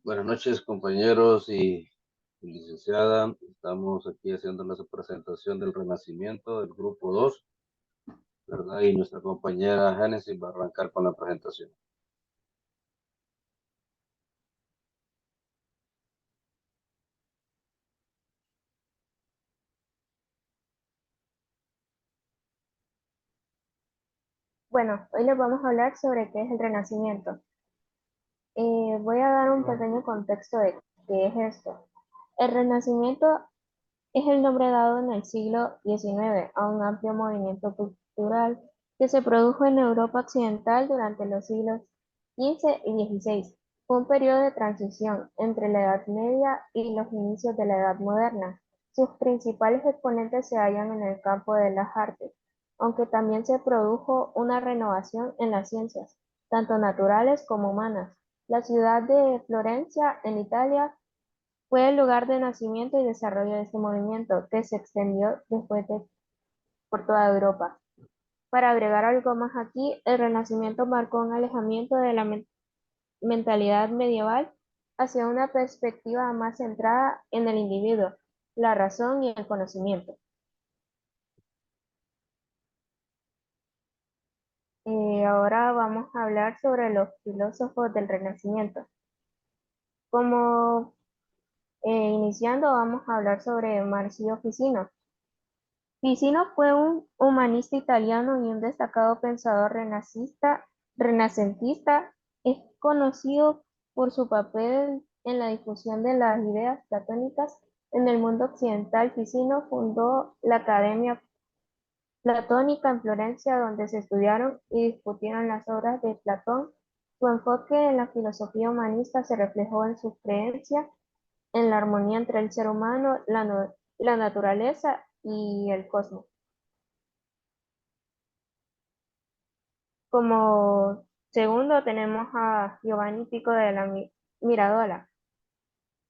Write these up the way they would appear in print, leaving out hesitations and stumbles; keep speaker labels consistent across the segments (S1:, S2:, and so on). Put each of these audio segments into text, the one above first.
S1: Buenas noches, compañeros y licenciada. Estamos aquí haciendo la presentación del Renacimiento del grupo 2, ¿verdad? Y nuestra compañera Génesis va a arrancar con la presentación.
S2: Bueno, hoy les vamos a hablar sobre qué es el Renacimiento. Voy a dar un pequeño contexto de qué es esto. El Renacimiento es el nombre dado en el siglo XIX a un amplio movimiento cultural que se produjo en Europa Occidental durante los siglos XV y XVI. Fue un periodo de transición entre la Edad Media y los inicios de la Edad Moderna. Sus principales exponentes se hallan en el campo de las artes, aunque también se produjo una renovación en las ciencias, tanto naturales como humanas. La ciudad de Florencia, en Italia, fue el lugar de nacimiento y desarrollo de este movimiento, que se extendió por toda Europa. Para agregar algo más aquí, el Renacimiento marcó un alejamiento de la mentalidad medieval hacia una perspectiva más centrada en el individuo, la razón y el conocimiento. Ahora vamos a hablar sobre los filósofos del Renacimiento. Como iniciando, vamos a hablar sobre Marsilio Ficino. Ficino fue un humanista italiano y un destacado pensador renacentista. Es conocido por su papel en la difusión de las ideas platónicas en el mundo occidental. Ficino fundó la Academia Platónica en Florencia, donde se estudiaron y discutieron las obras de Platón. Su enfoque en la filosofía humanista se reflejó en su creencia en la armonía entre el ser humano, la naturaleza y el cosmos. Como segundo tenemos a Giovanni Pico de la Miradola.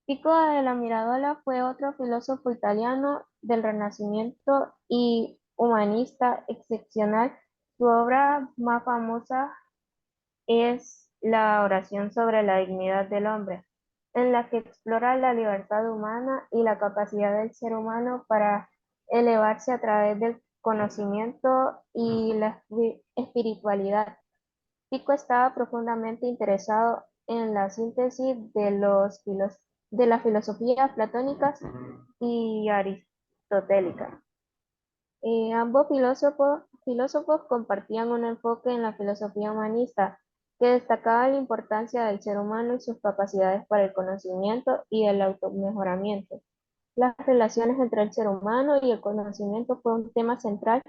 S2: Pico de la Miradola fue otro filósofo italiano del Renacimiento y humanista excepcional. Su obra más famosa es la Oración sobre la dignidad del hombre, en la que explora la libertad humana y la capacidad del ser humano para elevarse a través del conocimiento y la espiritualidad. Pico estaba profundamente interesado en la síntesis de de las filosofías platónicas y aristotélicas. Ambos filósofos compartían un enfoque en la filosofía humanista que destacaba la importancia del ser humano y sus capacidades para el conocimiento y el automejoramiento. Las relaciones entre el ser humano y el conocimiento fue un tema central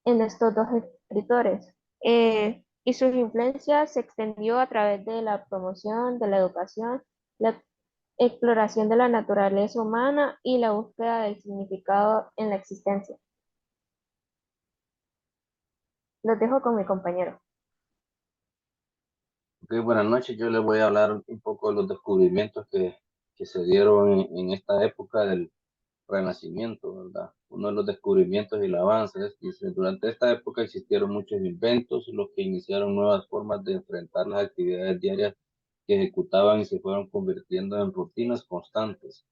S2: en estos dos escritores, y su influencia se extendió a través de la promoción de la educación, la exploración de la naturaleza humana y la búsqueda del significado en la existencia. Los dejo con mi compañero.
S1: Ok, buenas noches. Yo les voy a hablar un poco de los descubrimientos que se dieron en esta época del Renacimiento, ¿verdad? Uno de los descubrimientos y el avance es que durante esta época existieron muchos inventos, los que iniciaron nuevas formas de enfrentar las actividades diarias que ejecutaban y se fueron convirtiendo en rutinas constantes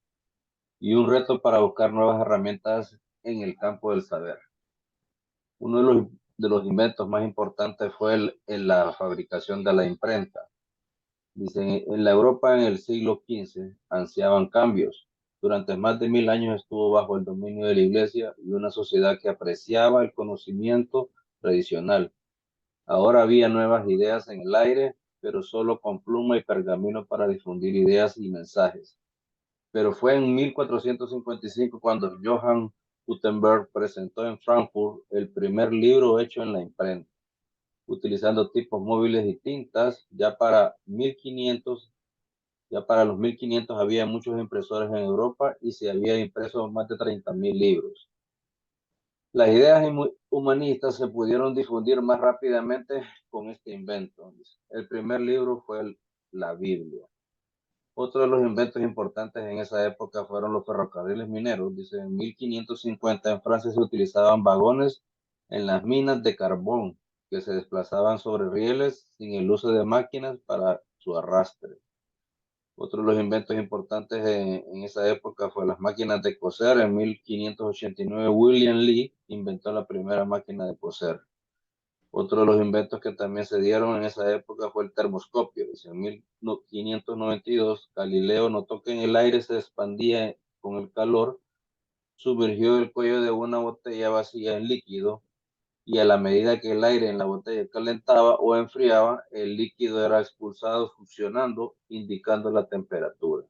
S1: y un reto para buscar nuevas herramientas en el campo del saber. Uno de los inventos más importantes fue en la fabricación de la imprenta. Dicen, en la Europa en el siglo XV ansiaban cambios. Durante más de 1000 años estuvo bajo el dominio de la Iglesia y una sociedad que apreciaba el conocimiento tradicional. Ahora había nuevas ideas en el aire, pero solo con pluma y pergamino para difundir ideas y mensajes. Pero fue en 1455 cuando Johann Gutenberg presentó en Frankfurt el primer libro hecho en la imprenta, utilizando tipos móviles y tintas. Ya para los 1500 había muchos impresores en Europa y se había impreso más de 30.000 libros. Las ideas humanistas se pudieron difundir más rápidamente con este invento. El primer libro fue la Biblia. Otro de los inventos importantes en esa época fueron los ferrocarriles mineros. Dice, en 1550 en Francia se utilizaban vagones en las minas de carbón que se desplazaban sobre rieles sin el uso de máquinas para su arrastre. Otro de los inventos importantes en esa época fue las máquinas de coser. En 1589, William Lee inventó la primera máquina de coser. Otro de los inventos que también se dieron en esa época fue el termoscopio. Dice, en 1592, Galileo notó que en el aire se expandía con el calor, sumergió el cuello de una botella vacía en líquido y a la medida que el aire en la botella calentaba o enfriaba, el líquido era expulsado fusionando, indicando la temperatura.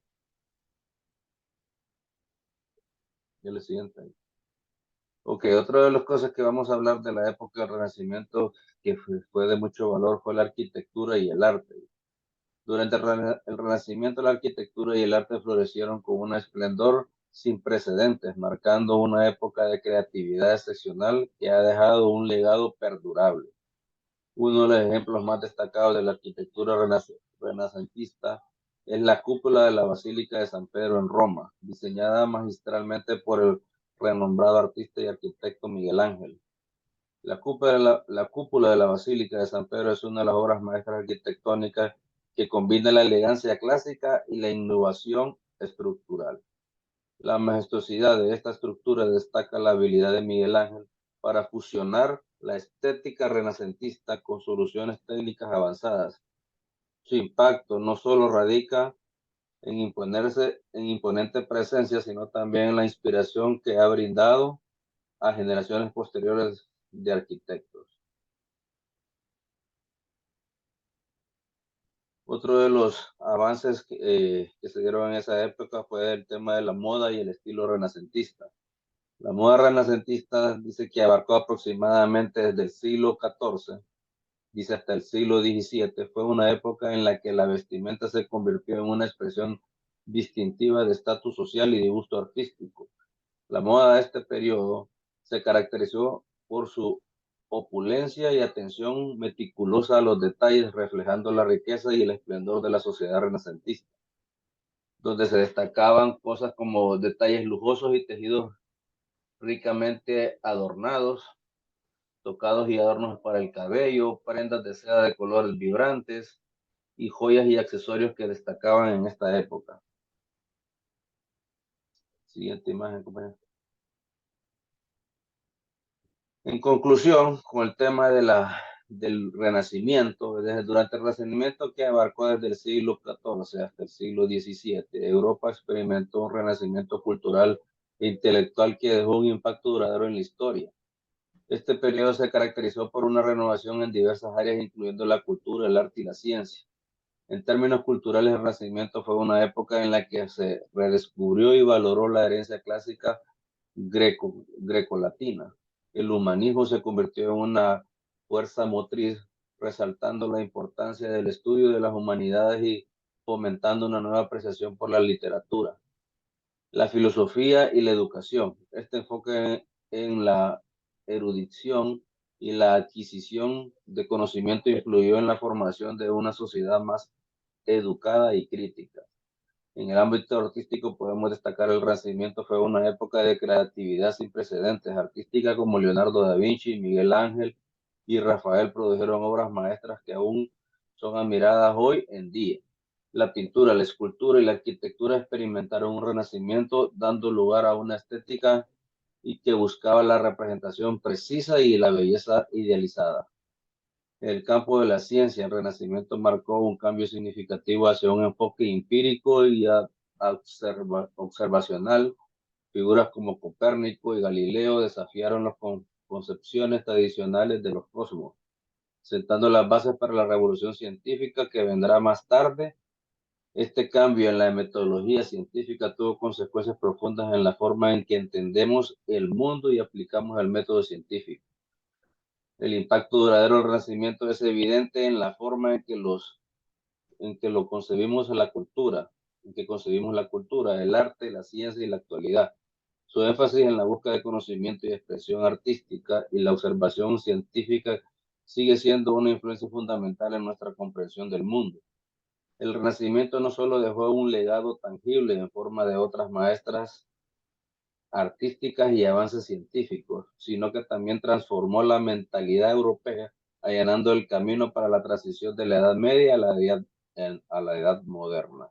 S1: Y el siguiente. Ok, otra de las cosas que vamos a hablar de la época del Renacimiento que fue de mucho valor fue la arquitectura y el arte. Durante el Renacimiento, la arquitectura y el arte florecieron con un esplendor sin precedentes, marcando una época de creatividad excepcional que ha dejado un legado perdurable. Uno de los ejemplos más destacados de la arquitectura renacentista es la cúpula de la Basílica de San Pedro en Roma, diseñada magistralmente por el renombrado artista y arquitecto Miguel Ángel. La cúpula de la Basílica de San Pedro es una de las obras maestras arquitectónicas que combina la elegancia clásica y la innovación estructural. La majestuosidad de esta estructura destaca la habilidad de Miguel Ángel para fusionar la estética renacentista con soluciones técnicas avanzadas. Su impacto no solo radica en imponerse en imponente presencia, sino también en la inspiración que ha brindado a generaciones posteriores de arquitectos. Otro de los avances que se dieron en esa época fue el tema de la moda y el estilo renacentista. La moda renacentista dice que abarcó aproximadamente desde el siglo XIV, dice hasta el siglo XVII. Fue una época en la que la vestimenta se convirtió en una expresión distintiva de estatus social y de gusto artístico. La moda de este periodo se caracterizó por su opulencia y atención meticulosa a los detalles, reflejando la riqueza y el esplendor de la sociedad renacentista, donde se destacaban cosas como detalles lujosos y tejidos ricamente adornados, tocados y adornos para el cabello, prendas de seda de colores vibrantes y joyas y accesorios que destacaban en esta época. Siguiente imagen, compañero. En conclusión, con el tema del Renacimiento, durante el Renacimiento que abarcó desde el siglo XIV hasta el siglo XVII, Europa experimentó un renacimiento cultural e intelectual que dejó un impacto duradero en la historia. Este periodo se caracterizó por una renovación en diversas áreas, incluyendo la cultura, el arte y la ciencia. En términos culturales, el Renacimiento fue una época en la que se redescubrió y valoró la herencia clásica grecolatina. El humanismo se convirtió en una fuerza motriz, resaltando la importancia del estudio de las humanidades y fomentando una nueva apreciación por la literatura. La filosofía y la educación. Este enfoque en la erudición y la adquisición de conocimiento influyó en la formación de una sociedad más educada y crítica. En el ámbito artístico podemos destacar el Renacimiento fue una época de creatividad sin precedentes. Artística como Leonardo da Vinci, Miguel Ángel y Rafael produjeron obras maestras que aún son admiradas hoy en día. La pintura, la escultura y la arquitectura experimentaron un renacimiento, dando lugar a una estética y que buscaba la representación precisa y la belleza idealizada. En el campo de la ciencia, el Renacimiento marcó un cambio significativo hacia un enfoque empírico y observacional. Figuras como Copérnico y Galileo desafiaron las concepciones tradicionales de los cosmos, sentando las bases para la revolución científica que vendrá más tarde. Este cambio en la metodología científica tuvo consecuencias profundas en la forma en que entendemos el mundo y aplicamos el método científico. El impacto duradero del Renacimiento es evidente en la forma en que lo concebimos en la cultura, en que concebimos la cultura, el arte, la ciencia y la actualidad. Su énfasis en la búsqueda de conocimiento y expresión artística y la observación científica sigue siendo una influencia fundamental en nuestra comprensión del mundo. El Renacimiento no solo dejó un legado tangible en forma de otras maestras artísticas y avances científicos, sino que también transformó la mentalidad europea, allanando el camino para la transición de la Edad Media a la Edad moderna.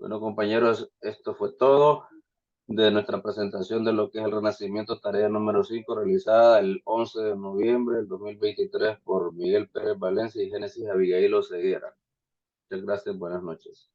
S1: Bueno, compañeros, esto fue todo de nuestra presentación de lo que es el Renacimiento, tarea número 5, realizada el 11 de noviembre del 2023 por Miguel Pérez Valencia y Génesis Abigail Oseguera. Muchas gracias, buenas noches.